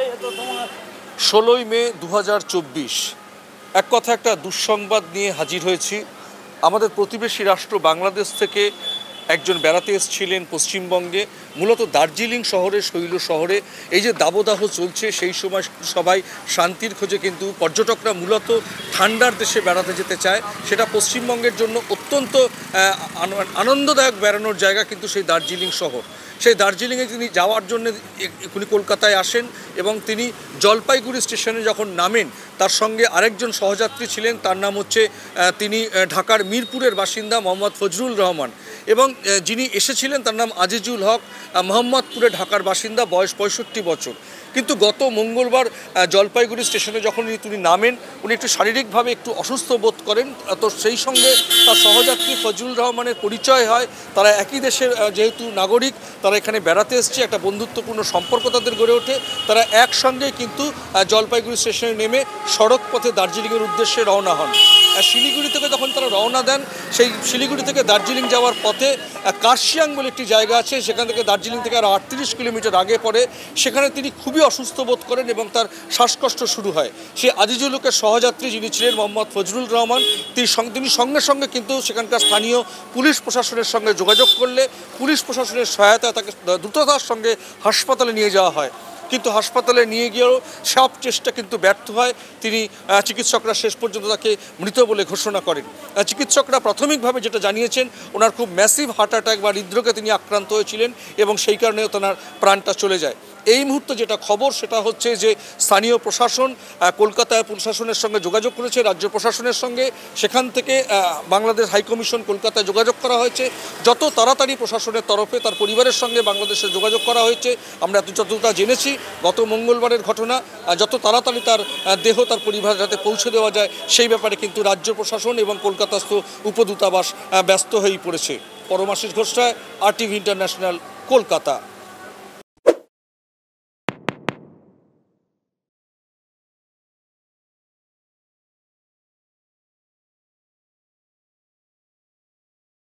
16ই মে 2024 এক কথা একটা দুঃসংবাদ নিয়ে হাজির হয়েছি। আমাদের প্রতিবেশী রাষ্ট্র বাংলাদেশ থেকে একজন বেড়াতে এসেছিলেন পশ্চিমবঙ্গে, মূলত দার্জিলিং শহরে, শৈল শহরে। এই যে দাবদাহ চলছে, সেই সময় সবাই শান্তির খোঁজে, কিন্তু পর্যটকরা মূলত ঠান্ডার দেশে বেড়াতে যেতে চায়। সেটা পশ্চিমবঙ্গের জন্য অত্যন্ত আনন্দদায়ক বেড়ানোর জায়গা কিন্তু সেই দার্জিলিং শহর। সেই দার্জিলিংয়ে তিনি যাওয়ার জন্য উনি কলকাতায় আসেন এবং তিনি জলপাইগুড়ি স্টেশনে যখন নামেন, তার সঙ্গে আরেকজন সহযাত্রী ছিলেন, তার নাম হচ্ছে তিনি ঢাকার মিরপুরের বাসিন্দা মোহাম্মদ ফজলুর রহমান, এবং যিনি এসেছিলেন তার নাম আজিজুল হক, মোহাম্মদপুরে ঢাকার বাসিন্দা, বয়স 65 বছর। কিন্তু গত মঙ্গলবার জলপাইগুড়ি স্টেশনে যখন তিনি নামেন, উনি একটু শারীরিকভাবে একটু অসুস্থ বোধ করেন। তো সেই সঙ্গে তার সহযাত্রী ফজলুর রহমানের পরিচয় হয়। তারা একই দেশের যেহেতু নাগরিক, তারা এখানে বেড়াতে এসছে, একটা বন্ধুত্বপূর্ণ সম্পর্ক তাদের গড়ে ওঠে। তারা একসঙ্গে কিন্তু জলপাইগুড়ি স্টেশনে নেমে সড়ক পথে দার্জিলিংয়ের উদ্দেশ্যে রওনা হন। শিলিগুড়ি থেকে যখন তারা রওনা দেন, সেই শিলিগুড়ি থেকে দার্জিলিং যাওয়ার পথে কার্শিয়াং বলে একটি জায়গা আছে, সেখান থেকে দার্জিলিং থেকে আরও 38 কিলোমিটার আগে পড়ে। সেখানে তিনি খুবই অসুস্থ বোধ করেন এবং তার শ্বাসকষ্ট শুরু হয়। সে আজিজুল হকের সহযাত্রী যিনি ছিলেন মোহাম্মদ ফজলুর রহমান, তিনি সঙ্গে সঙ্গে কিন্তু সেখানকার স্থানীয় পুলিশ প্রশাসনের সঙ্গে যোগাযোগ করলে পুলিশ প্রশাসনের সহায়তায় তাকে দ্রুততার সঙ্গে হাসপাতালে নিয়ে যাওয়া হয়। কিন্তু হাসপাতালে নিয়ে গিয়েও সব চেষ্টা কিন্তু ব্যর্থ হয়। তিনি চিকিৎসকরা শেষ পর্যন্ত তাকে মৃত বলে ঘোষণা করেন। চিকিৎসকরা প্রাথমিকভাবে যেটা জানিয়েছেন, ওনার খুব ম্যাসিভ হার্ট অ্যাটাক বা হৃদরোগে তিনি আক্রান্ত হয়েছিলেন এবং সেই কারণে ওনার প্রাণটা চলে যায়। এই মুহূর্তে যেটা খবর সেটা হচ্ছে যে স্থানীয় প্রশাসন কলকাতায় প্রশাসনের সঙ্গে যোগাযোগ করেছে, রাজ্য প্রশাসনের সঙ্গে। সেখান থেকে বাংলাদেশ হাইকমিশন কলকাতায় যোগাযোগ করা হয়েছে। যত তাড়াতাড়ি প্রশাসনের তরফে তার পরিবারের সঙ্গে বাংলাদেশে যোগাযোগ করা হয়েছে। আমরা যতটা জেনেছি গত মঙ্গলবারের ঘটনা, যত তাড়াতাড়ি তার দেহ তার পরিবার যাতে পৌঁছে দেওয়া যায় সেই ব্যাপারে কিন্তু রাজ্য প্রশাসন এবং কলকাতাস্থ উপদূতাবাস ব্যস্ত হয়েই পড়েছে। Paramashis Ghosh, RTV international, Kolkata.